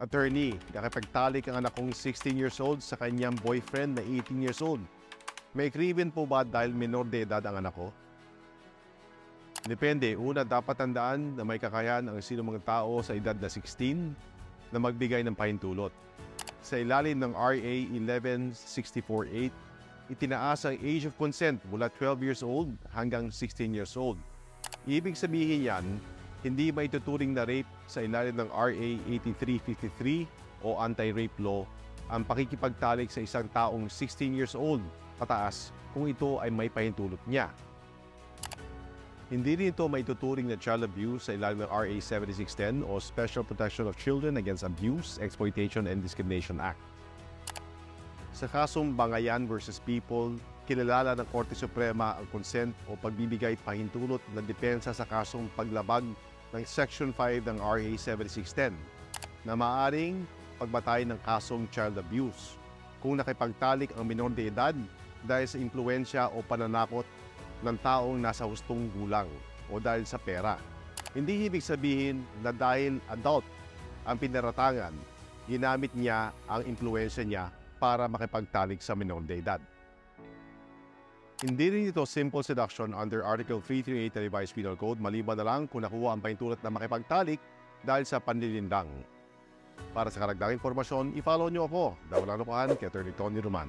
Attorney, nakipagtalik ang anak kong 16 years old sa kanyang boyfriend na 18 years old. May krimen po ba dahil minor de edad ang anak ko? Depende. Una, dapat tandaan na may kakayahan ang sino mga tao sa edad na 16 na magbigay ng pahintulot. Sa ilalim ng RA 11648, itinaas ang age of consent mula 12 years old hanggang 16 years old. Ibig sabihin yan, hindi maituturing na rape sa ilalim ng RA 8353 o anti-rape law ang pakikipagtalik sa isang taong 16 years old pataas kung ito ay may pahintulot niya. Hindi rin ito maituturing na child abuse sa ilalim ng RA 7610 o Special Protection of Children Against Abuse, Exploitation, and Discrimination Act. Sa kasong Bangayan versus People, kinilala ng Korte Suprema ang consent o pagbibigay pahintulot na depensa sa kasong paglabag ng Section 5 ng RA 7610 na maaaring pagbatayan ng kasong child abuse kung nakipagtalik ang minor de edad dahil sa impluensya o pananakot ng taong nasa hustong gulang o dahil sa pera. Hindi ibig sabihin na dahil adult ang pinaratangan, ginamit niya ang impluensya niya para makipagtalik sa minor de edad. Hindi rin ito simple seduction under Article 338 ng Revised Penal Code maliban na lang kung nakuha ang pahintulot na makipagtalik dahil sa panlilindang. Para sa karagdagang impormasyon, i-follow niyo ako, Dawalang Lokohan, kay Atty. Tony Roman.